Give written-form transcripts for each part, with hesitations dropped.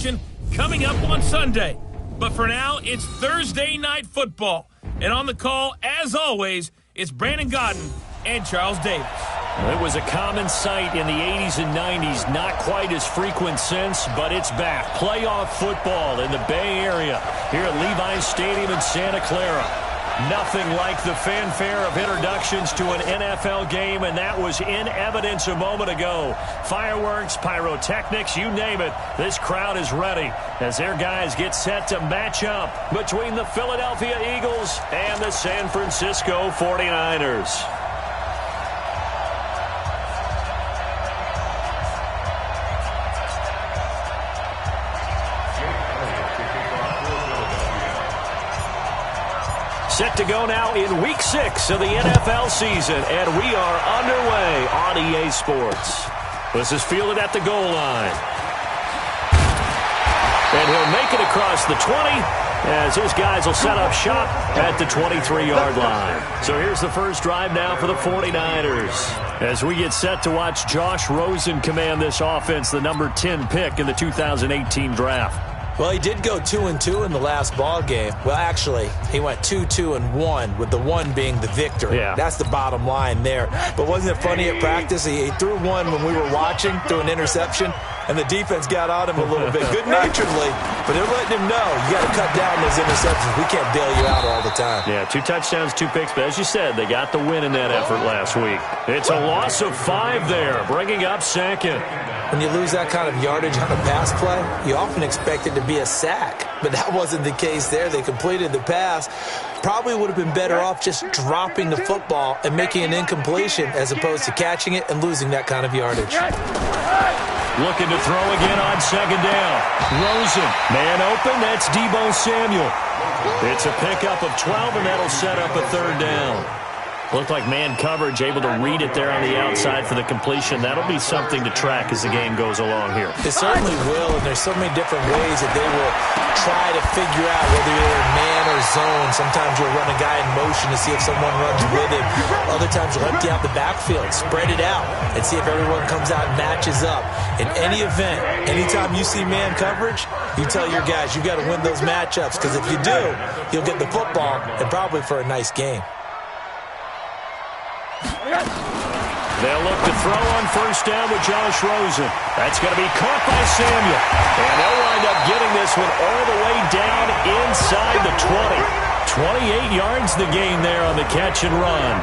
action coming up on Sunday. But for now, it's Thursday Night Football. And on the call, as always, it's Brandon Godden and Charles Davis. It was a common sight in the 80s and 90s, not quite as frequent since, but it's back. Playoff football in the Bay Area here at Levi's Stadium in Santa Clara. Nothing like the fanfare of introductions to an NFL game, and that was in evidence a moment ago. Fireworks, pyrotechnics, you name it. This crowd is ready as their guys get set to match up between the Philadelphia Eagles and the San Francisco 49ers. Set to go now in Week 6 of the NFL season, and we are underway on EA Sports. This is fielded at the goal line. And he'll make it across the 20 as his guys will set up shop at the 23-yard line. So here's the first drive now for the 49ers as we get set to watch Josh Rosen command this offense, the number 10 pick in the 2018 draft. Well, he did go 2-2 in the last ball game. Well, actually, he went 2-2-1, with the 1 being the victory. Yeah. That's the bottom line there. But wasn't it funny at practice? He threw one when we were watching, threw an interception, and the defense got on him a little bit, good-naturedly. But they're letting him know, you got to cut down those interceptions. We can't bail you out all the time. Yeah, 2 touchdowns, 2 picks. But as you said, they got the win in that effort last week. It's a loss of 5 there, bringing up second. When you lose that kind of yardage on a pass play, you often expect it to be a sack. But that wasn't the case there. They completed the pass. Probably would have been better off just dropping the football and making an incompletion as opposed to catching it and losing that kind of yardage. Looking to throw again on second down. Rosen, man open, that's Deebo Samuel. It's a pickup of 12, and that'll set up a third down. Looked like man coverage, able to read it there on the outside for the completion. That'll be something to track as the game goes along here. It certainly will, and there's so many different ways that they will try to figure out whether you're in man or zone. Sometimes you'll run a guy in motion to see if someone runs with him. Other times you'll empty out the backfield, spread it out, and see if everyone comes out and matches up. In any event, anytime you see man coverage, you tell your guys you got to win those matchups, because if you do, you'll get the football and probably for a nice game. They'll look to throw on first down with Josh Rosen. That's going to be caught by Samuel. And they'll wind up getting this one all the way down inside the 20. 28 yards the gain there on the catch and run.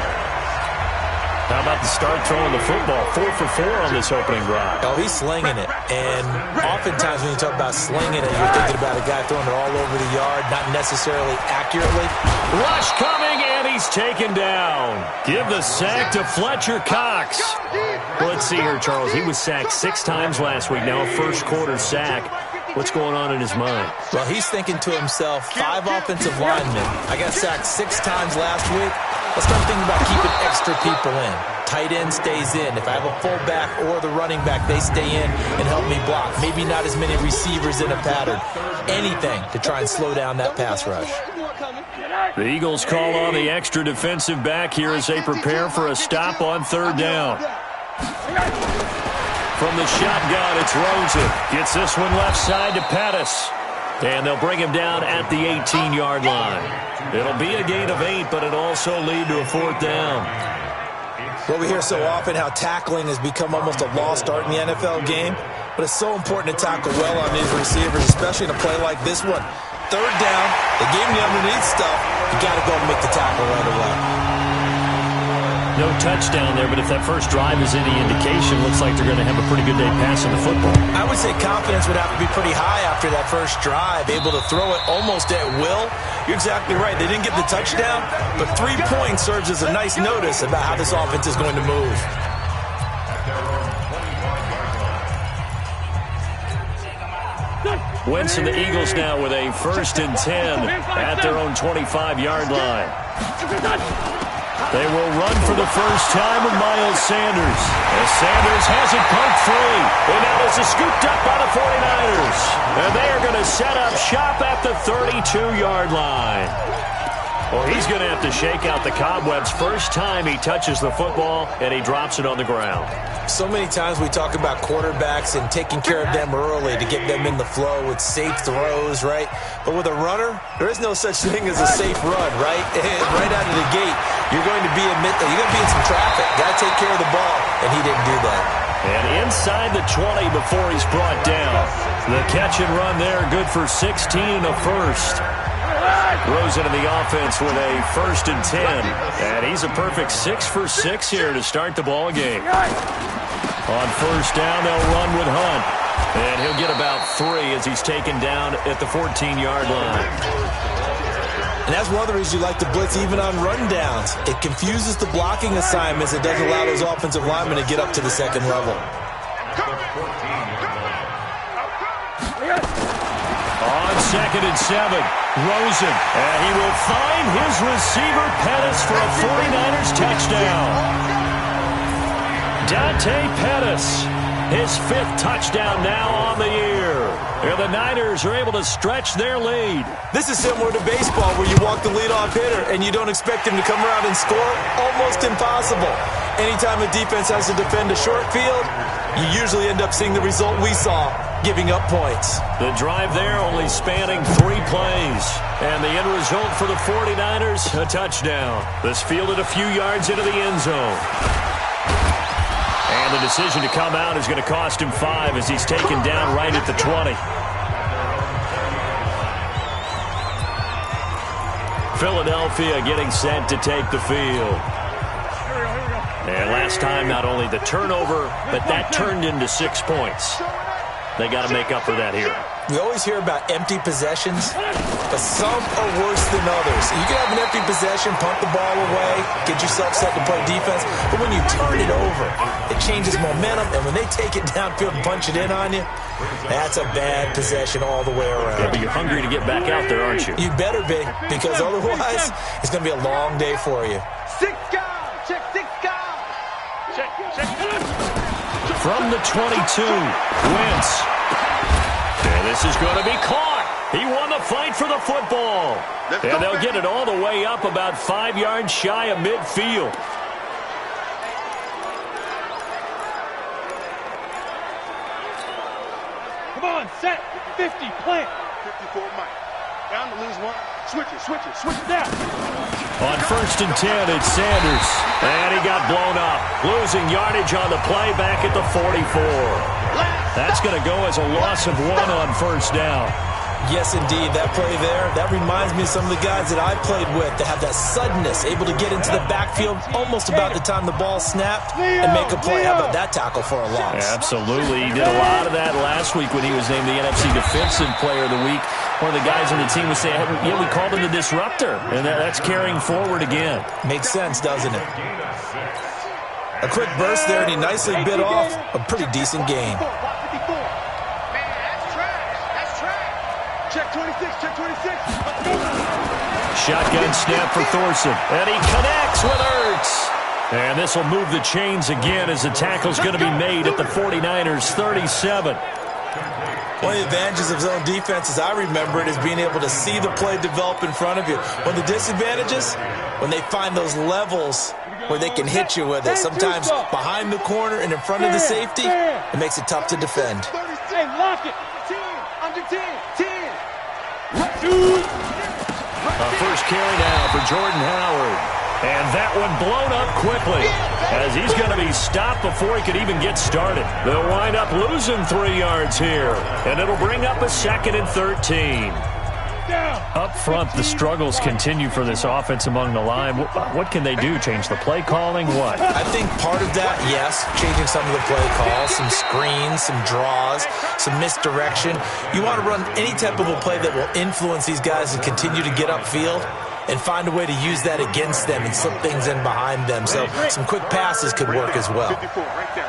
How about the start throwing the football? 4 for 4 on this opening drive. Oh, he's slinging it. And oftentimes when you talk about slinging it, you're thinking about a guy throwing it all over the yard, not necessarily accurately. Rush coming, and he's taken down. Give the sack to Fletcher Cox. Well, let's see here, Charles. He was sacked 6 times last week. Now a first-quarter sack. What's going on in his mind? Well, he's thinking to himself, 5 offensive linemen. I got sacked 6 times last week. Let's start thinking about keeping extra people in. Tight end stays in. If I have a fullback or the running back, they stay in and help me block. Maybe not as many receivers in a pattern. Anything to try and slow down that pass rush. The Eagles call on the extra defensive back here as they prepare for a stop on third down. From the shotgun, it's Rosen. Gets this one left side to Pettis. And they'll bring him down at the 18-yard line. It'll be a gain of 8, but it'll also lead to a 4th down. Well, we hear so often how tackling has become almost a lost art in the NFL game, but it's so important to tackle well on these receivers, especially in a play like this one. Third down, they gave him the underneath stuff. You got to go and make the tackle right away. No touchdown there, but if that first drive is any indication, looks like they're going to have a pretty good day passing the football. I would say confidence would have to be pretty high after that first drive, able to throw it almost at will. You're exactly right. They didn't get the touchdown, but 3 points serves as a nice notice about how this offense is going to move. Wentz and the Eagles now with a 1st and 10 at their own 25-yard line. They will run for the first time with Miles Sanders. As Sanders has it poked free. And now this is scooped up by the 49ers. And they are going to set up shop at the 32-yard line. Well, he's going to have to shake out the cobwebs first time he touches the football, and he drops it on the ground. So many times we talk about quarterbacks and taking care of them early to get them in the flow with safe throws, right? But with a runner, there is no such thing as a safe run, right? And right out of the gate, you're going to be in some traffic. Got to take care of the ball, and he didn't do that. And inside the 20 before he's brought down. The catch and run there, good for 16 and a first. Throws into the offense with a 1st and 10. And he's a perfect 6 for 6 here to start the ball game. On first down, they'll run with Hunt. And he'll get about 3 as he's taken down at the 14-yard line. And that's one of the reasons you like to blitz even on rundowns. It confuses the blocking assignments. It doesn't allow those offensive linemen to get up to the second level. On 2nd and 7, Rosen. And he will find his receiver, Pettis, for a 49ers touchdown. Dante Pettis, his 5th touchdown now on the year. And the Niners are able to stretch their lead. This is similar to baseball where you walk the leadoff hitter and you don't expect him to come around and score. Almost impossible. Anytime a defense has to defend a short field, you usually end up seeing the result we saw, giving up points. The drive there only spanning 3 plays. And the end result for the 49ers, a touchdown. This fielded a few yards into the end zone. And the decision to come out is going to cost him 5 as he's taken down right at the 20. Philadelphia getting set to take the field. And last time, not only the turnover, but that turned into 6 points. They got to make up for that here. We always hear about empty possessions, but some are worse than others. You can have an empty possession, punt the ball away, get yourself set to play defense, but when you turn it over, it changes momentum, and when they take it downfield and punch it in on you, that's a bad possession all the way around. Yeah, but you're hungry to get back out there, aren't you? You better be, because otherwise, it's going to be a long day for you. 6 guys! Check 6 guys! Check. From the 22, Wentz. And this is going to be caught. He won the fight for the football. And they'll get it all the way up about 5 yards shy of midfield. Come on, set. 50, plant. 54, Mike. Down to lose 1. Switch it down. On 1st and 10, it's Sanders. And he got blown up. Losing yardage on the play back at the 44. That's going to go as a loss of 1 on 1st down. Yes, indeed. That play there, that reminds me of some of the guys that I played with that have that suddenness, able to get into the backfield almost about the time the ball snapped and make a play. How about that tackle for a loss? Yeah, absolutely. He did a lot of that last week when he was named the NFC Defensive Player of the Week. One of the guys on the team was saying, yeah, we called him the disruptor, and that's carrying forward again. Makes sense, doesn't it? A quick burst there, and he nicely bit off a pretty decent gain. Check 26. Shotgun snap for Thorson, and he connects with Ertz. And this will move the chains again as the tackle's going to be made at the 49ers' 37. One of the advantages of zone defense, as I remember it, is being able to see the play develop in front of you. One of the disadvantages, when they find those levels where they can hit you with it, sometimes behind the corner and in front of the safety, it makes it tough to defend. Hey, lock it. 10, under 10. A first carry now for Jordan Howard. And that one blown up quickly as he's going to be stopped before he could even get started. They'll wind up losing 3 yards here, and it'll bring up a 2nd and 13. Up front, the struggles continue for this offense among the line. What can they do? Change the play calling? What? I think part of that, yes, changing some of the play calls, some screens, some draws, some misdirection. You want to run any type of a play that will influence these guys to continue to get upfield and find a way to use that against them and slip things in behind them. So some quick passes could work as well. 54, right there.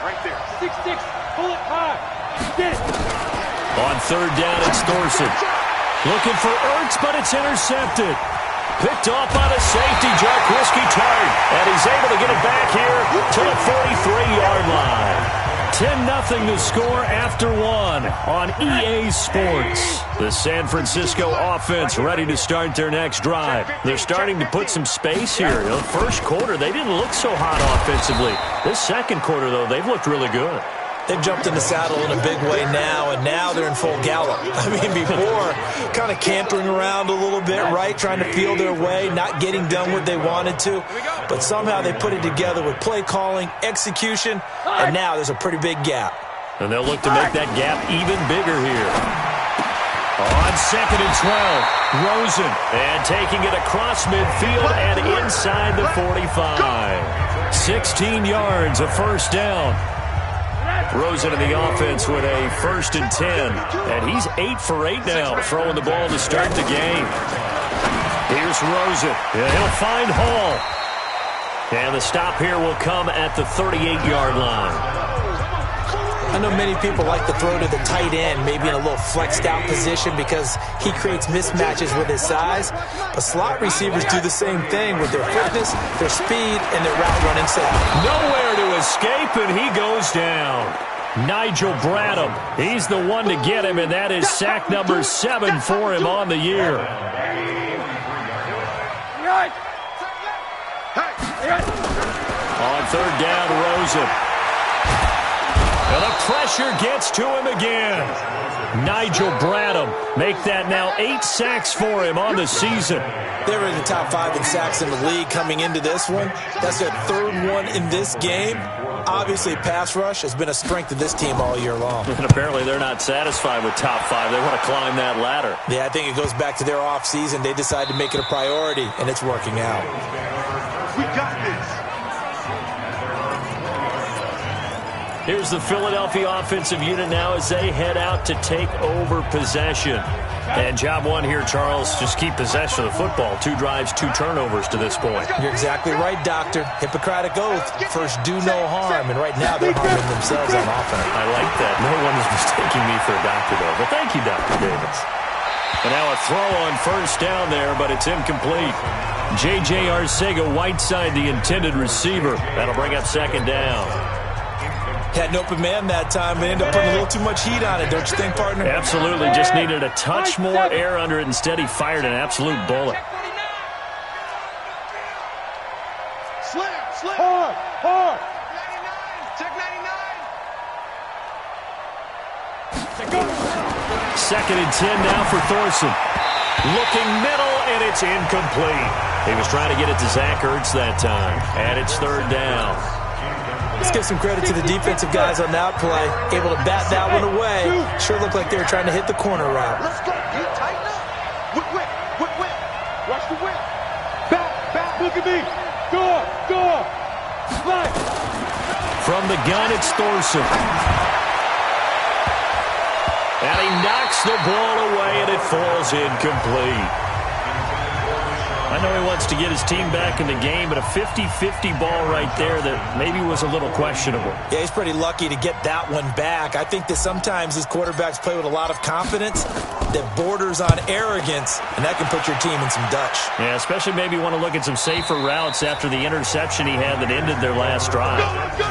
6-6, pull it high. Get it. On 3rd down, it's Thorson. Looking for Ertz, but it's intercepted. Picked off by the safety, Jarquiski Tart. And he's able to get it back here to the 43-yard line. 10-0 the score after one on EA Sports. The San Francisco offense ready to start their next drive. They're starting to put some space here. The first quarter, they didn't look so hot offensively. This second quarter, though, they've looked really good. They've jumped in the saddle in a big way now, and now they're in full gallop. I mean, before, kind of cantering around a little bit, right, trying to feel their way, not getting done what they wanted to. But somehow they put it together with play calling, execution, and now there's a pretty big gap. And they'll look to make that gap even bigger here. On 2nd and 12, Rosen, and taking it across midfield and inside the 45. 16 yards, a first down. Rosen in the offense with a 1st and 10. And he's 8 for 8 now, throwing the ball to start the game. Here's Rosen. And he'll find Hall. And the stop here will come at the 38-yard line. I know many people like to throw to the tight end, maybe in a little flexed out position because he creates mismatches with his size. But slot receivers do the same thing with their quickness, their speed, and their route running set. Nowhere to escape, and he goes down. Nigel Bradham, he's the one to get him, and that is sack number 7 for him on the year. On 3rd down, Rosen. And the pressure gets to him again. Nigel Bradham make that now 8 sacks for him on the season. They were in the top 5 in sacks in the league coming into this one. That's their 3rd one in this game. Obviously, pass rush has been a strength of this team all year long. And apparently they're not satisfied with top 5. They want to climb that ladder. Yeah, I think it goes back to their offseason. They decided to make it a priority, and it's working out. We got this. Here's the Philadelphia offensive unit now as they head out to take over possession. And job one here, Charles, just keep possession of the football. 2 drives, 2 turnovers to this point. You're exactly right, Doctor. Hippocratic oath. First, do no harm. And right now, they're harming themselves on offense. I like that. No one is mistaking me for a doctor, though. But thank you, Dr. Davis. And now a throw on 1st down there, but it's incomplete. J.J. Arcega-Whiteside, the intended receiver. That'll bring up 2nd down. Had an open man that time, but ended up putting a little too much heat on it, don't you think, partner? Absolutely. Just needed a touch more air under it. Instead, he fired an absolute bullet. Slam. Hard. 99. Check 99. 2nd and 10 now for Thorson. Looking middle, and it's incomplete. He was trying to get it to Zach Ertz that time. And it's 3rd down. Let's give some credit to the defensive guys on that play. Able to bat that one away. Sure looked like they were trying to hit the corner route. Let's go. You tighten up. Whip. Watch the whip. Back. Look at me. Go. Slide. From the gun, it's Thorson. And he knocks the ball away, and it falls incomplete. I know he wants to get his team back in the game, but a 50-50 ball right there that maybe was a little questionable. Yeah, he's pretty lucky to get that one back. I think that sometimes these quarterbacks play with a lot of confidence that borders on arrogance, and that can put your team in some Dutch. Yeah, especially maybe want to look at some safer routes after the interception he had that ended their last drive. Go.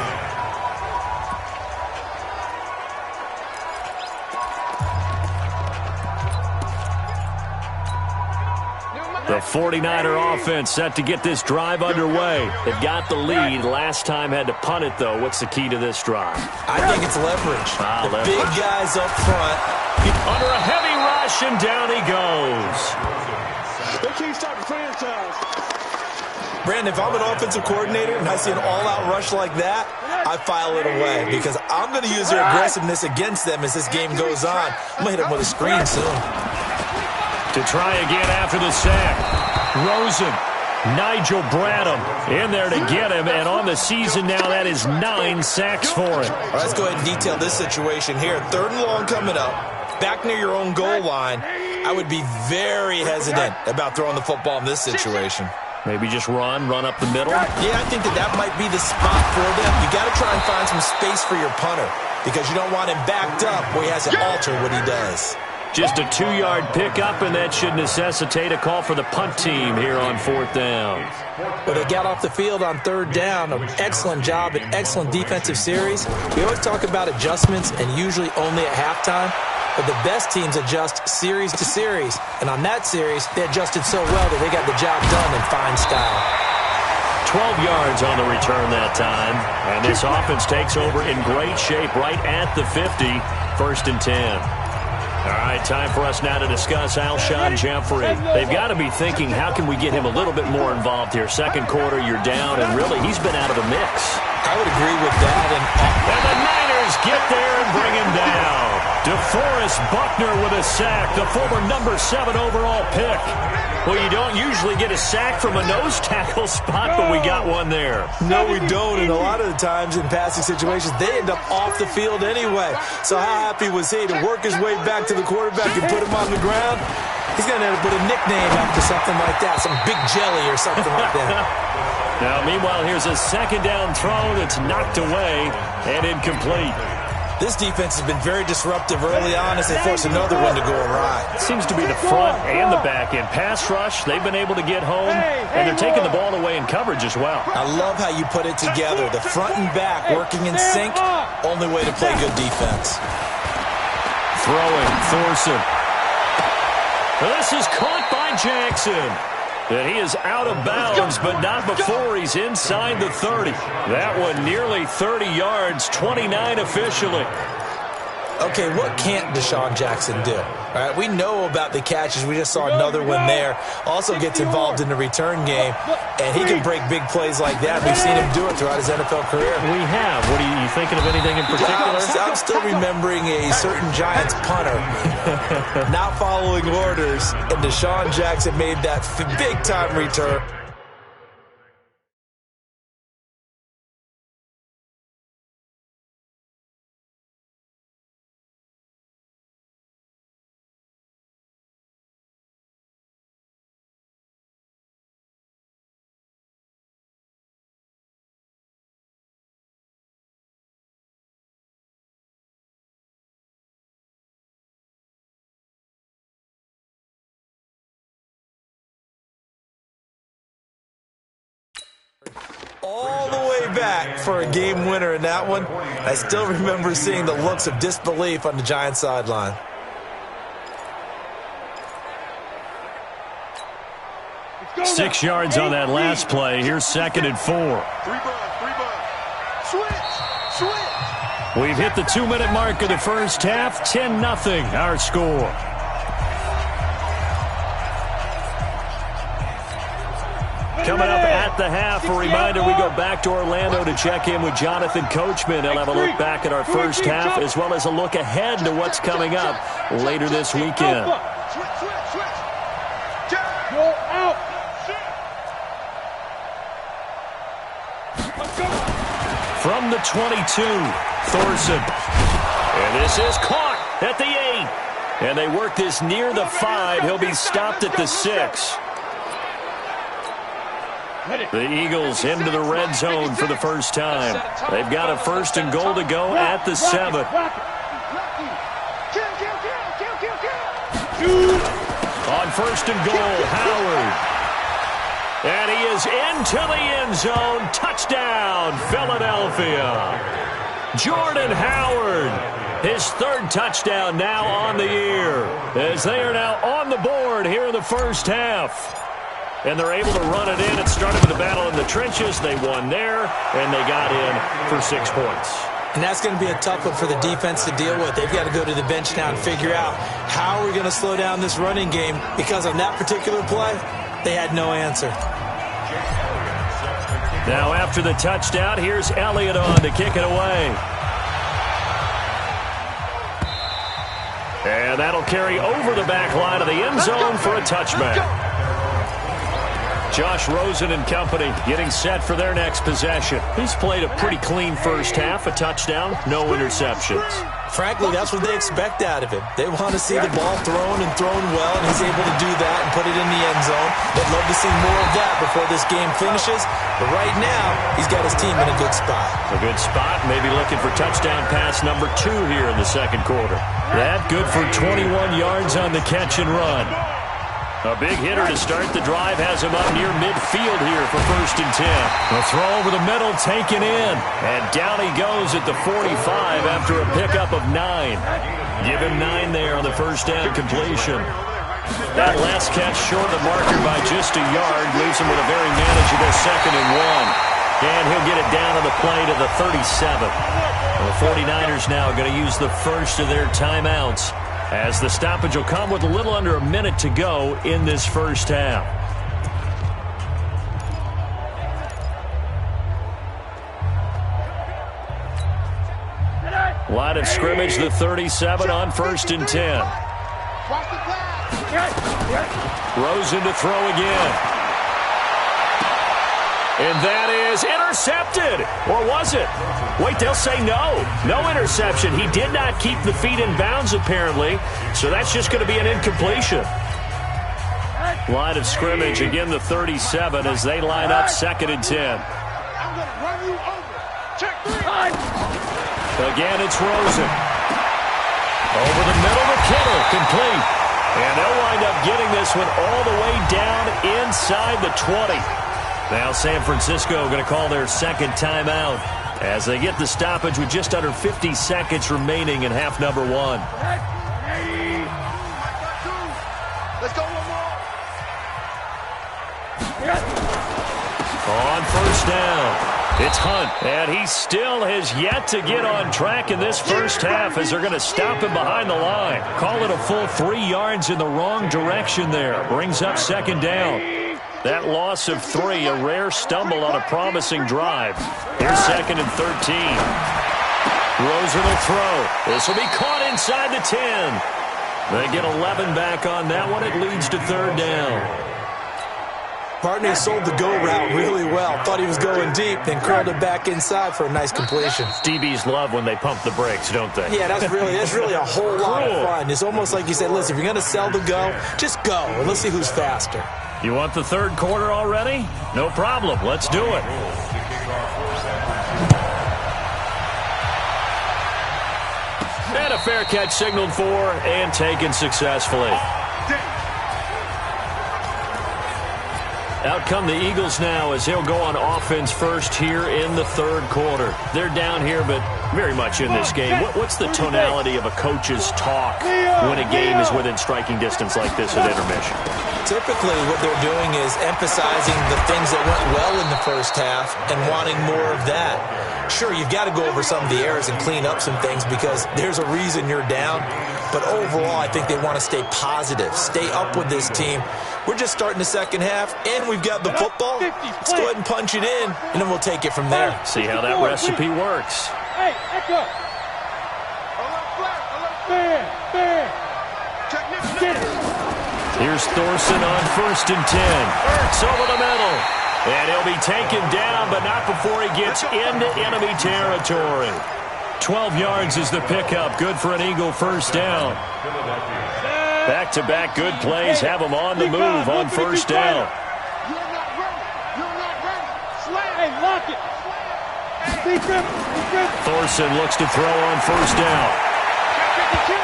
The 49er offense set to get this drive underway. They've got the lead. Last time had to punt it, though. What's the key to this drive? I think it's leverage. Leverage. Big guys up front. Under a heavy rush, and down he goes. They can't stop the franchise. Brandon, if I'm an offensive coordinator and I see an all-out rush like that, I file it away because I'm going to use their aggressiveness against them as this game goes on. I'm going to hit them with a screen soon. To try again after the sack. Rosen, Nigel Bradham in there to get him, and on the season now, that is 9 sacks for him. All right, let's go ahead and detail this situation here. 3rd and long coming up, back near your own goal line. I would be very hesitant about throwing the football in this situation. Maybe just run up the middle? Yeah, I think that might be the spot for them. You got to try and find some space for your punter because you don't want him backed up where he has to alter what he does. Just a 2-yard pickup, and that should necessitate a call for the punt team here on 4th down. Well, they got off the field on 3rd down. An excellent job, an excellent defensive series. We always talk about adjustments, and usually only at halftime. But the best teams adjust series to series. And on that series, they adjusted so well that they got the job done in fine style. 12 yards on the return that time. And this offense takes over in great shape right at the 50, 1st and 10. All right, time for us now to discuss Alshon Jeffrey. They've got to be thinking, how can we get him a little bit more involved here? Second quarter, you're down, and really, he's been out of the mix. I would agree with that. And the Niners get there and bring him down. DeForest Buckner with a sack, the former number 7 overall pick. Well, you don't usually get a sack from a nose tackle spot, but we got one there. No, we don't, and a lot of the times in passing situations, they end up off the field anyway. So how happy was he to work his way back to the quarterback and put him on the ground? He's going to end up with a nickname after something like that, some Big Jelly or something like that. Now, meanwhile, here's a 2nd down throw that's knocked away and incomplete. This defense has been very disruptive early on as they force another one to go awry. It seems to be the front and the back end. Pass rush, they've been able to get home, and they're taking the ball away in coverage as well. I love how you put it together. The front and back working in sync, only way to play good defense. Throwing, Thorson. This is caught by Jackson. And he is out of bounds, but not before he's inside the 30. That one nearly 30 yards, 29 officially. Okay, what can't Deshaun Jackson do? All right, we know about the catches. We just saw another one there. Also gets involved in the return game, and he can break big plays like that. We've seen him do it throughout his NFL career. We have. What are you thinking of anything in particular? I'm still remembering a certain Giants punter not following orders, and Deshaun Jackson made that big-time return. All the way back for a game winner in that one. I still remember seeing the looks of disbelief on the Giants sideline. Six yards on that last play. Here's 2nd and 4. We've hit the 2-minute mark of the first half. 10-0 our score. Coming up at the half, a reminder, we go back to Orlando to check in with Jonathan Coachman. He'll have a look back at our first half as well as a look ahead to what's coming up later this weekend. From the 22, Thorson. And this is caught at the 8. And they work this near the 5. He'll be stopped at the 6. The Eagles into the red zone for the first time. They've got a 1st and goal to go at the 7. On 1st and goal, Howard. And he is into the end zone. Touchdown, Philadelphia. Jordan Howard, his 3rd touchdown now on the year, as they are now on the board here in the first half. And they're able to run it in. It started with the battle in the trenches. They won there, and they got in for 6 points. And that's going to be a tough one for the defense to deal with. They've got to go to the bench now and figure out how are we going to slow down this running game, because on that particular play, they had no answer. Now after the touchdown, here's Elliott on to kick it away. And that'll carry over the back line of the end zone for a touchback. Josh Rosen and company getting set for their next possession. He's played a pretty clean first half, a touchdown, no interceptions. Frankly, that's what they expect out of him. They want to see the ball thrown and thrown well, and he's able to do that and put it in the end zone. They'd love to see more of that before this game finishes. But right now, he's got his team in a good spot. A good spot, maybe looking for touchdown pass number 2 here in the second quarter. That good for 21 yards on the catch and run. A big hitter to start the drive has him up near midfield here for 1st and 10. A throw over the middle taken in. And down he goes at the 45 after a pickup of 9. Give him 9 there on the first down completion. That last catch short of the marker by just a yard leaves him with a very manageable 2nd and 1. And he'll get it down on the play to the 37. The 49ers now going to use the first of their timeouts, as the stoppage will come with a little under a minute to go in this first half. Line of scrimmage, the 37 on 1st and 10. Rosen to throw again. And that is intercepted. Or was it? Wait, they'll say no. No interception. He did not keep the feet in bounds, apparently. So that's just going to be an incompletion. Line of scrimmage, again, the 37 as they line up 2nd and 10. I'm going to run you over. Check 3. Again, it's Rosen. Over the middle to Kittle, complete. And they'll wind up getting this one all the way down inside the 20. Now San Francisco going to call their 2nd timeout as they get the stoppage with just under 50 seconds remaining in half number 1. Let's go one more. On 1st down, it's Hunt, and he still has yet to get on track in this first half as they're going to stop him behind the line. Call it a full 3 yards in the wrong direction there. Brings up 2nd down. That loss of 3, a rare stumble on a promising drive. Here's 2nd and 13. Rosen will throw. This will be caught inside the 10. They get 11 back on that one. It leads to 3rd down. Partner sold the go route really well. Thought he was going deep, then curled it back inside for a nice completion. DBs love when they pump the brakes, don't they? Yeah, that's really a whole lot of fun. It's almost like you said, listen, if you're going to sell the go, just go, and let's see who's faster. You want the 3rd quarter already? No problem. Let's do it. And a fair catch signaled for and taken successfully. Out come the Eagles now as they'll go on offense first here in the 3rd quarter. They're down here, but very much in this game. What's the tonality of a coach's talk when a game is within striking distance like this at intermission? Typically, what they're doing is emphasizing the things that went well in the first half and wanting more of that. Sure, you've got to go over some of the errors and clean up some things because there's a reason you're down. But overall, I think they want to stay positive, stay up with this team. We're just starting the second half, and we've got the football. Let's go ahead and punch it in, and then we'll take it from there. See how that recipe works. Hey, echo. Here's Thorson on 1st and 10. Ertz over the middle. And he'll be taken down, but not before he gets into enemy territory. 12 yards is the pickup. Good for an Eagle 1st down. Back-to-back good plays have him on the move on 1st down. You're not ready. You're not ready. Slam. Hey, lock it. Thorson looks to throw on 1st down.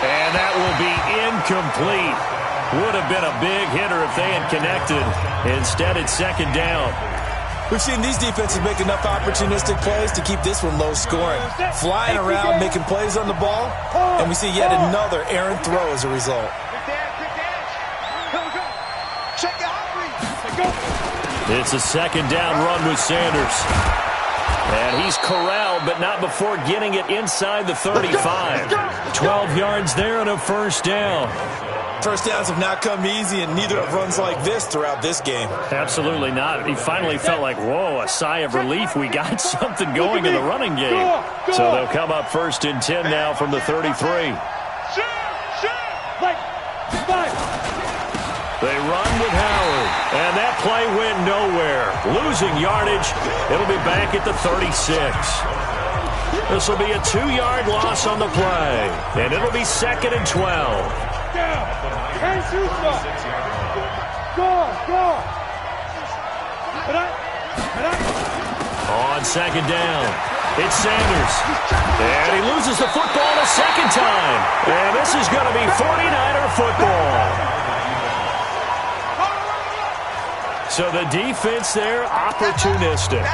And that will be incomplete. Would have been a big hitter if they had connected. Instead, it's 2nd down. We've seen these defenses make enough opportunistic plays to keep this one low scoring. Flying around, making plays on the ball, and we see yet another errant throw as a result. It's a 2nd down run with Sanders. And he's corralled, but not before getting it inside the 35. 12 yards there and a 1st down. First downs have not come easy, and neither have runs like this throughout this game. Absolutely not. He finally felt like, whoa, a sigh of relief. We got something going in the running game. So they'll come up 1st and 10 now from the 33. They run with Howard, and that play went nowhere. Losing yardage, it'll be back at the 36. This will be a 2-yard loss on the play, and it'll be 2nd and 12. On 2nd down, it's Sanders. And he loses the football a second time. And this is going to be 49er football. So the defense there, opportunistic.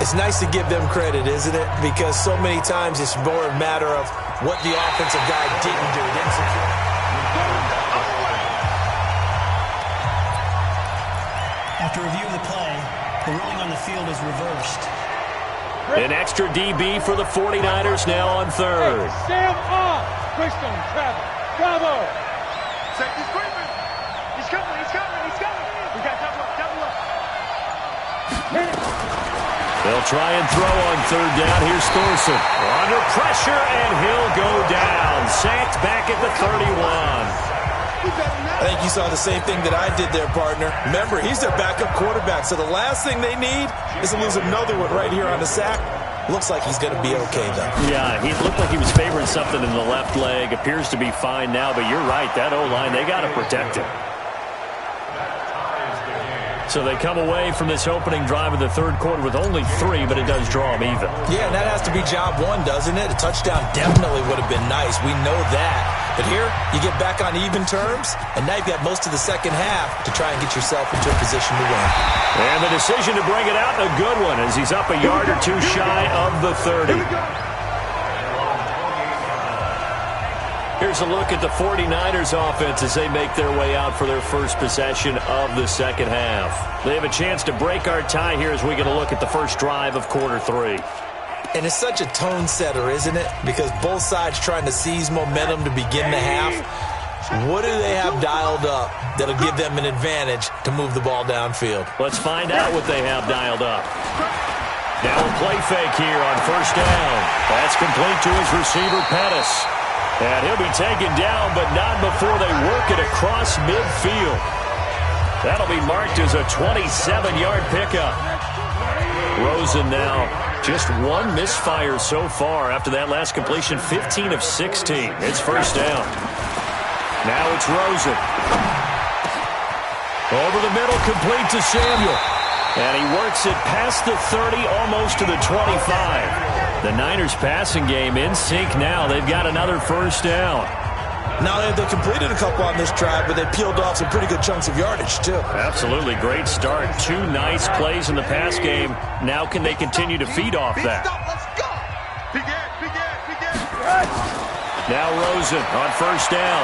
It's nice to give them credit, isn't it? Because so many times it's more a matter of what the offensive guy didn't do. Didn't secure. After review of the play, the ruling on the field is reversed. An extra DB for the 49ers now on 3rd. Hey, Sam on. Christian, Travis. Bravo. Safety screaming. He's coming. We got double up. They'll try and throw on 3rd down. Here's Thorson. Under pressure, and he'll go down. Sacked back at the 31. I think you saw the same thing that I did there, partner. Remember, he's their backup quarterback, so the last thing they need is to lose another one right here on the sack. Looks like he's going to be okay, though. Yeah, he looked like he was favoring something in the left leg. Appears to be fine now, but you're right. That O-line, they got to protect him. So they come away from this opening drive of the 3rd quarter with only 3, but it does draw them even. Yeah, and that has to be job 1, doesn't it? A touchdown definitely would have been nice. We know that. But here, you get back on even terms, and now you've got most of the second half to try and get yourself into a position to win. And the decision to bring it out, a good one, as he's up a yard or 2 shy of the 30. Here's a look at the 49ers offense as they make their way out for their first possession of the second half. They have a chance to break our tie here as we get a look at the first drive of quarter 3. And it's such a tone setter, isn't it? Because both sides trying to seize momentum to begin the half. What do they have dialed up that'll give them an advantage to move the ball downfield? Let's find out what they have dialed up. Now a play fake here on 1st down. That's complete to his receiver, Pettis. And he'll be taken down, but not before they work it across midfield. That'll be marked as a 27-yard pickup. Rosen now just 1 misfire so far after that last completion, 15 of 16. It's 1st down. Now it's Rosen. Over the middle, complete to Samuel. And he works it past the 30, almost to the 25. The Niners passing game in sync now. They've got another 1st down. Not only have they completed a couple on this drive, but they peeled off some pretty good chunks of yardage, too. Absolutely. Great start. 2 nice plays in the pass game. Now can they continue to feed off that? Let's go. Begin. Now Rosen on 1st down.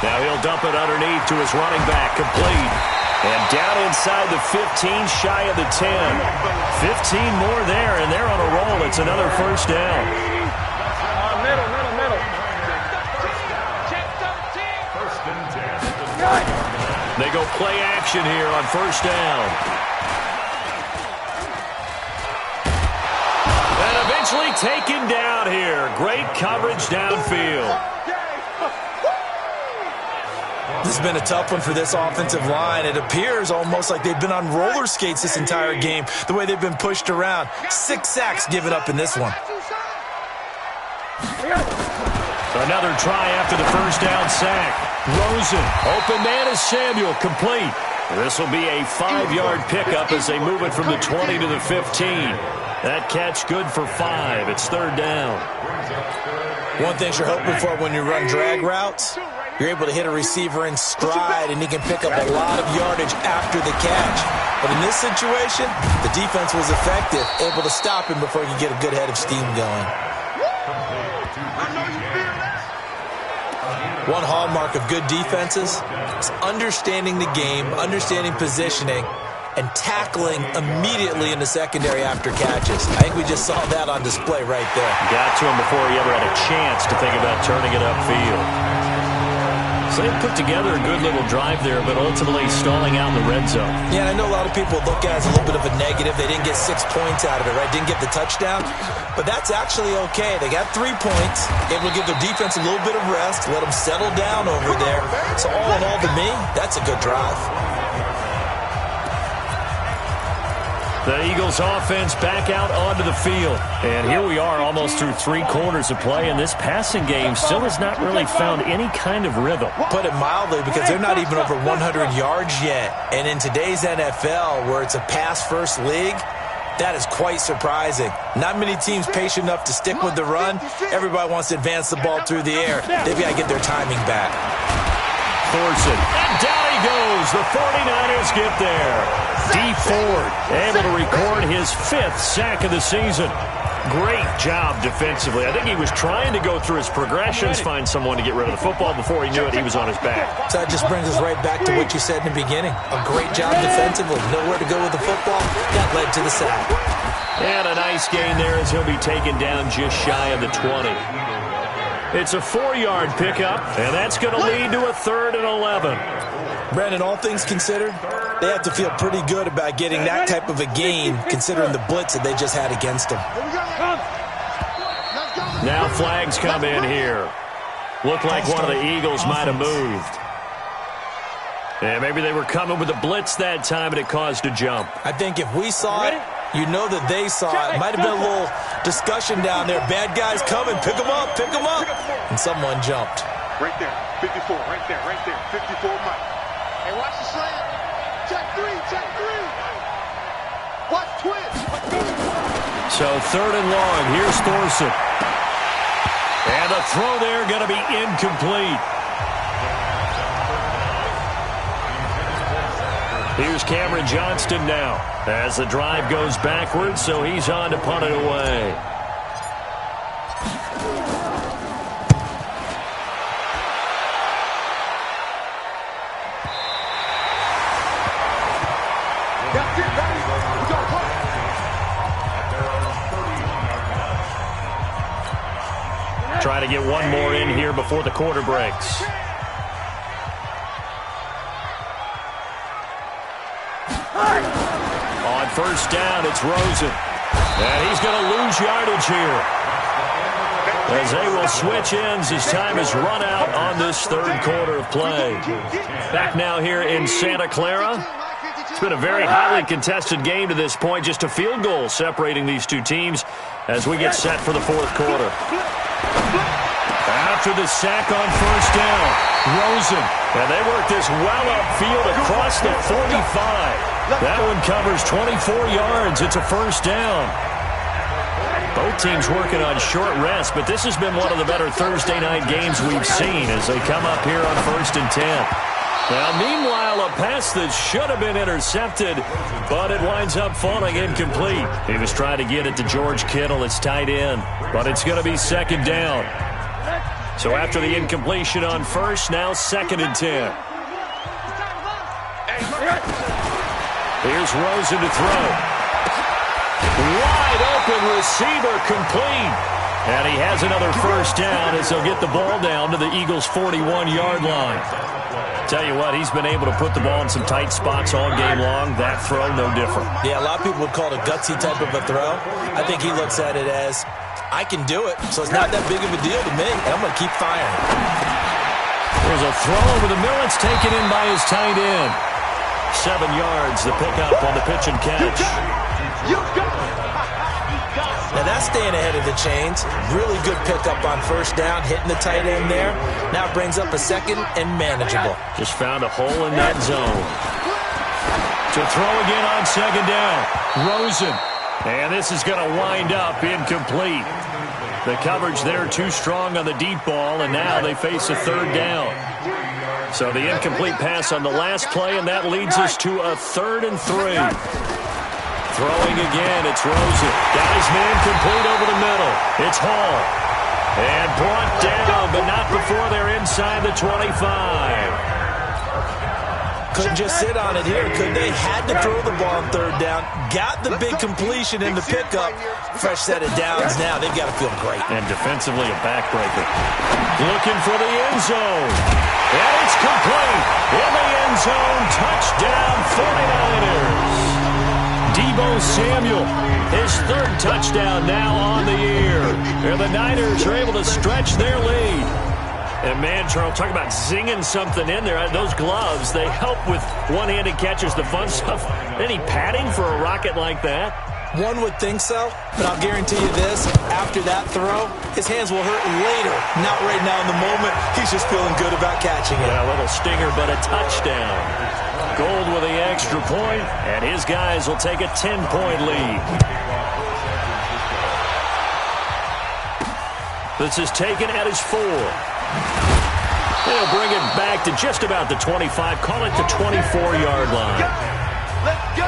Now he'll dump it underneath to his running back. Complete. And down inside the 15, shy of the 10. 15 more there, and they're on a roll. It's another 1st down. Middle. They go play action here on 1st down. And eventually taken down here. Great coverage downfield. This has been a tough one for this offensive line. It appears almost like they've been on roller skates this entire game, the way they've been pushed around. 6 sacks given up in this one. Another try after the 1st down sack. Rosen, open man is Samuel, complete. This will be a 5-yard pickup as they move it from the 20 to the 15. That catch good for 5. It's 3rd down. One thing you're hoping for when you run drag routes, you're able to hit a receiver in stride, and he can pick up a lot of yardage after the catch. But in this situation, the defense was effective, able to stop him before he could get a good head of steam going. One hallmark of good defenses is understanding the game, understanding positioning, and tackling immediately in the secondary after catches. I think we just saw that on display right there. Got to him before he ever had a chance to think about turning it upfield. So they put together a good little drive there, but ultimately stalling out in the red zone. Yeah, and I know a lot of people look at it as a little bit of a negative. They didn't get 6 points out of it, right? Didn't get the touchdown. But that's actually okay. They got 3 points, able to give their defense a little bit of rest, let them settle down over there. So all in all, to me, that's a good drive. The Eagles offense back out onto the field. And here we are almost through 3 quarters of play, and this passing game still has not really found any kind of rhythm. Put it mildly, because they're not even over 100 yards yet. And in today's NFL, where it's a pass-first league, that is quite surprising. Not many teams patient enough to stick with the run. Everybody wants to advance the ball through the air. They've got to get their timing back. Thorson, and down he goes. The 49ers get there. D. Ford able to record his 5th sack of the season. Great job defensively. I think he was trying to go through his progressions, find someone to get rid of the football. Before he knew it, he was on his back. So that just brings us right back to what you said in the beginning. A great job defensively. Nowhere to go with the football. That led to the sack. And a nice gain there as he'll be taken down just shy of the 20. It's a 4-yard pickup, and that's going to lead to a 3rd and 11. Brandon, all things considered, they have to feel pretty good about getting that type of a gain, considering the blitz that they just had against them. Now flags come in here. Looked like one of the Eagles might have moved. And maybe they were coming with a blitz that time, and it caused a jump. I think if we saw it, you know that they saw it. Might have been a little discussion down there. Bad guys coming. Pick them up. Pick them up. And someone jumped. Right there. 54. Right there. Right there. 54 Mike. Hey, watch the slant. Check 3. Check 3. Watch twist. So 3rd and long. Here's Thorson. And a throw there going to be incomplete. Here's Cameron Johnston now as the drive goes backwards, so he's on to punt it away. Trying to get one more in here before the quarter breaks. On 1st down, it's Rosen. And he's going to lose yardage here, as they will switch ends as time is run out on this 3rd quarter of play. Back now here in Santa Clara. It's been a very hotly contested game to this point. Just a field goal separating these two teams as we get set for the 4th quarter. After the sack on 1st down, Rosen. And they work this well upfield across the 45. That one covers 24 yards. It's a 1st down. Both teams working on short rest, but this has been one of the better Thursday night games we've seen as they come up here on 1st and 10. Now, meanwhile, a pass that should have been intercepted, but it winds up falling incomplete. He was trying to get it to George Kittle, his tight end, but it's going to be 2nd down. So after the incompletion on 1st, now 2nd and 10. Here's Rosen to throw. Wide open receiver complete. And he has another 1st down as he'll get the ball down to the Eagles' 41-yard line. Tell you what, he's been able to put the ball in some tight spots all game long. That throw, no different. Yeah, a lot of people would call it a gutsy type of a throw. I think he looks at it as, I can do it, so it's not that big of a deal to me, and I'm going to keep firing. There's a throw over the middle. It's taken in by his tight end. 7 yards, the pickup on the pitch and catch. Now that's staying ahead of the chains. Really good pickup on 1st down, hitting the tight end there. Now it brings up a 2nd and manageable. Just found a hole in that zone. To throw again on 2nd down. Rosen. And this is going to wind up incomplete. The coverage there too strong on the deep ball, and now they face a 3rd down. So the incomplete pass on the last play, and that leads us to a 3rd and 3. Throwing again, it's Rosen. Got his man complete over the middle. It's Hall. And brought down, but not before they're inside the 25. Couldn't just sit on it here, could they? Had to throw the ball on 3rd down. Got the big completion in the pickup. Fresh set of downs now. They've got to feel great. And defensively, a backbreaker. Looking for the end zone. And it's complete. In the end zone. Touchdown, 49ers. Deebo Samuel, his 3rd touchdown now on the year. And the Niners are able to stretch their lead. And, man, Charles, talk about zinging something in there. Those gloves, they help with one-handed catches, the fun stuff. Any padding for a rocket like that? One would think so, but I'll guarantee you this. After that throw, his hands will hurt later. Not right now in the moment. He's just feeling good about catching it. Yeah, a little stinger, but a touchdown. Gold with the extra point, and his guys will take a 10-point lead. This is taken at his 4. They'll bring it back to just about the 25. Call it the 24-yard line. Let's go!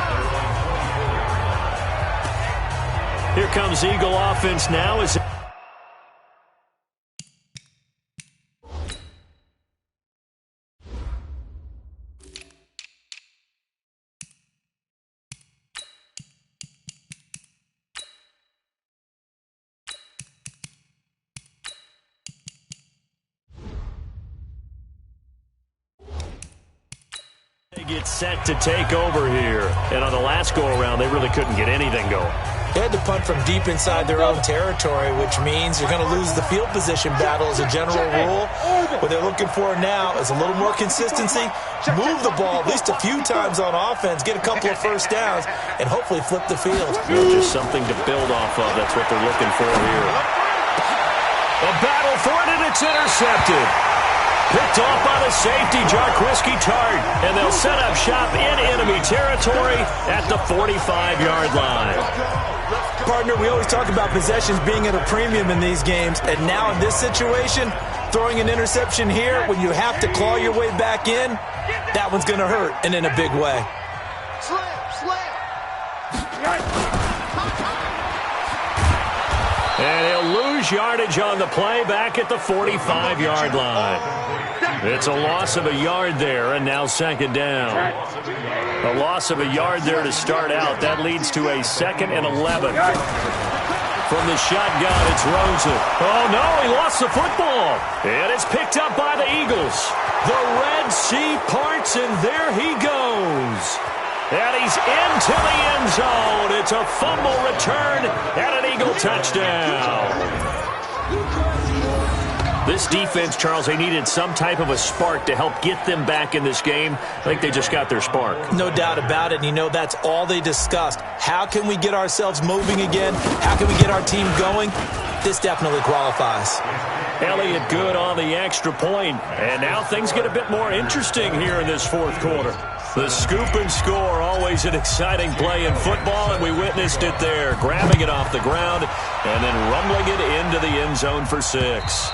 Here comes Eagle offense now. They get set to take over here. And on the last go-around, they really couldn't get anything going. They had to punt from deep inside their own territory, which means you're going to lose the field position battle as a general rule. What they're looking for now is a little more consistency, move the ball at least a few times on offense, get a couple of first downs, and hopefully flip the field. Just something to build off of. That's what they're looking for here. A battle for it, and it's intercepted. Picked off by the safety, Jarquiski Tart. And they'll set up shop in enemy territory at the 45-yard line. Partner, we always talk about possessions being at a premium in these games, and now in this situation, throwing an interception here when you have to claw your way back in, that one's going to hurt, and in a big way. And he'll lose yardage on the play back at the 45-yard line. It's a loss of a yard there, and now second down. A loss of a yard there to start out. That leads to a 2nd and 11. From the shotgun, it's Rosen. Oh, no, he lost the football. And it's picked up by the Eagles. The Red Sea parts, and there he goes. And he's into the end zone. It's a fumble return and an Eagle touchdown. This defense, Charles, they needed some type of a spark to help get them back in this game. I think they just got their spark. No doubt about it. And you know, that's all they discussed. How can we get ourselves moving again? How can we get our team going? This definitely qualifies. Elliott good on the extra point. And now things get a bit more interesting here in this fourth quarter. The scoop and score, always an exciting play in football, and we witnessed it there. Grabbing it off the ground and then rumbling it into the end zone for 6.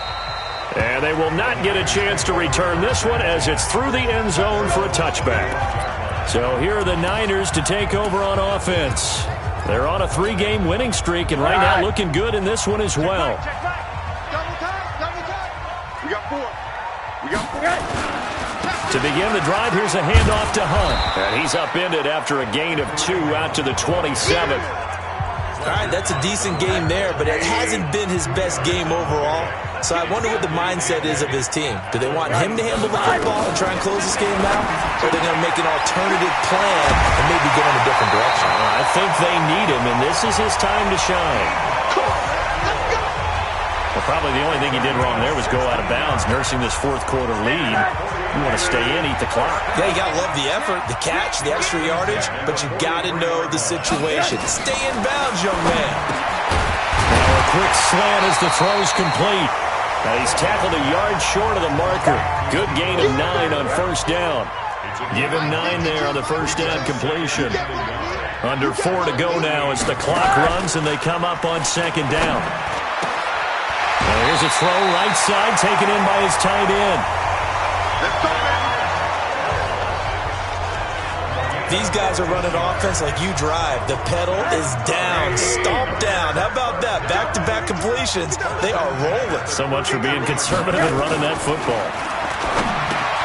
And they will not get a chance to return this one as it's through the end zone for a touchback. So here are the Niners to take over on offense. They're on a 3-game winning streak, and right now looking good in this one as well. We got 4. To begin the drive, here's a handoff to Hunt. And he's upended after a gain of 2 out to the 27. All right, that's a decent game there, but it hasn't been his best game overall. So I wonder what the mindset is of his team. Do they want him to handle the football and try and close this game out? Or are they going to make an alternative plan and maybe go in a different direction? I think they need him, and this is his time to shine. Well, probably the only thing he did wrong there was go out of bounds, nursing this fourth quarter lead. You want to stay in, eat the clock. Yeah, you got to love the effort, the catch, the extra yardage, but you got to know the situation. Stay in bounds, young man. Now a quick slant as the throw's complete. He's tackled a yard short of the marker. Good gain of 9 on first down. Give him 9 there on the first down completion. Under 4 to go now as the clock runs and they come up on second down. Now here's a throw right side taken in by his tight end. These guys are running offense like you drive. The pedal is down, stomp down. How about that? Back-to-back completions. They are rolling. So much for being conservative and running that football.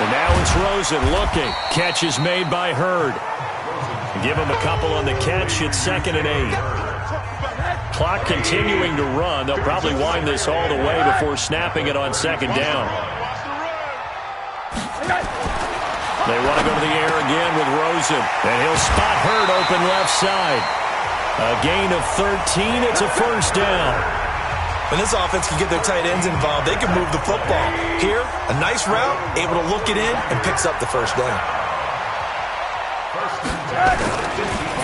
And now it's Rosen looking. Catch is made by Hurd. Give him a couple on the catch. It's 2nd and 8. Clock continuing to run. They'll probably wind this all the way before snapping it on second down. They want to go to the air again with Rosen. And he'll spot Hurd open left side. A gain of 13. It's a first down. When this offense can get their tight ends involved, they can move the football. Here, a nice route, able to look it in, and picks up the first down.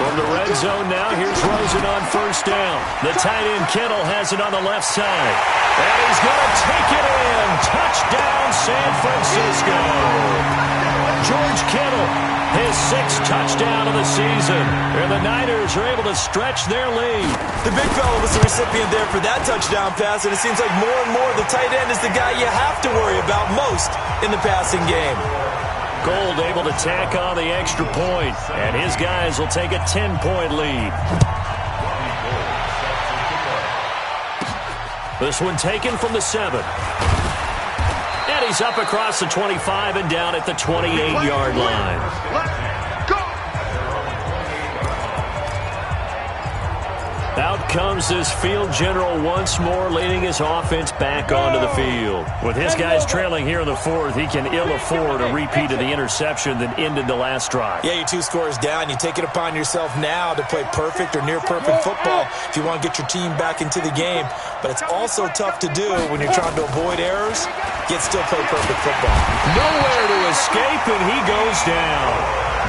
From the red zone now, here's Rosen on first down. The tight end Kittle has it on the left side. And he's going to take it in. Touchdown, San Francisco. George Kittle, his 6th touchdown of the season. And the Niners are able to stretch their lead. The big fella was the recipient there for that touchdown pass, and it seems like more and more the tight end is the guy you have to worry about most in the passing game. Gold able to tack on the extra point, and his guys will take a 10-point lead. This one taken from the 7. And he's up across the 25 and down at the 28-yard line. Out comes this field general once more, leading his offense back onto the field. With his guys trailing here in the 4th, he can ill afford a repeat of the interception that ended the last drive. Yeah, you're 2 scores down. You take it upon yourself now to play perfect or near-perfect football if you want to get your team back into the game. But it's also tough to do when you're trying to avoid errors, yet still play perfect football. Nowhere to escape, and he goes down.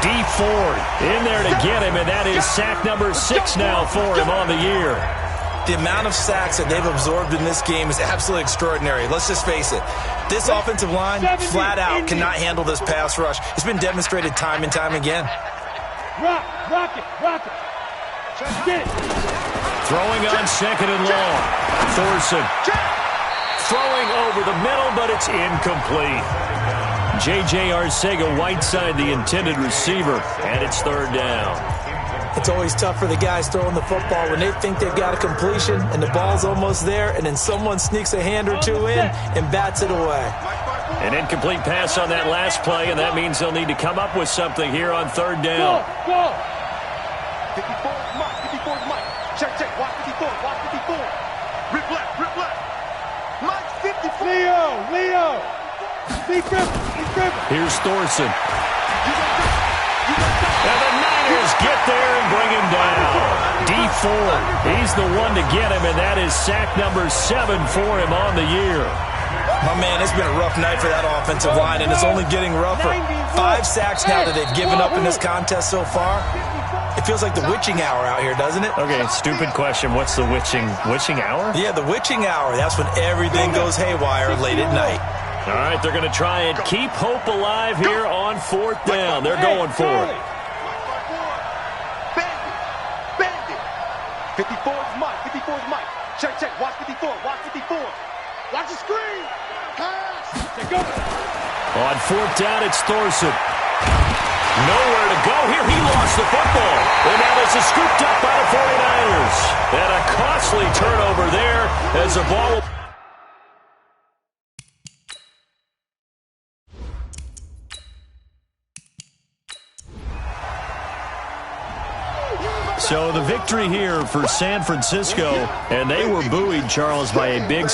D. Ford in there to get him, and that is sack number 6 now for him on the year. The amount of sacks that they've absorbed in this game is absolutely extraordinary. Let's just face it. This offensive line, flat out, cannot handle this pass rush. It's been demonstrated time and time again. Rock it. Get it. Throwing on 2nd and long. Thorson throwing over the middle, but it's incomplete. J.J. Arcega-Whiteside, the intended receiver, and it's 3rd down. It's always tough for the guys throwing the football when they think they've got a completion and the ball's almost there, and then someone sneaks a hand or 2 in and bats it away. An incomplete pass on that last play, and that means they'll need to come up with something here on 3rd down. Go. 54 is Mike. Check. Watch 54. Rip left. Mike's 54. Leo. He's driven. Here's Thorson. And the Niners get there and bring him down. D. Ford, he's the one to get him, and that is sack number 7 for him on the year. My man, it's been a rough night for that offensive line, and it's only getting rougher. 5 sacks now that they've given up in this contest so far. It feels like the witching hour out here, doesn't it? Okay, stupid question. What's the witching hour? Yeah, the witching hour. That's when everything goes haywire late at night. All right, they're going to try and keep hope alive here on 4th down. They're going for it. Bandit. 54 is Mike. Check. Watch 54. Watch the screen. Pass. Go. On 4th down, it's Thorson. Nowhere to go here. He lost the football. And now this is scooped up by the 49ers. And a costly turnover there as the ball... So the victory here for San Francisco, and they were buoyed, Charles, by a big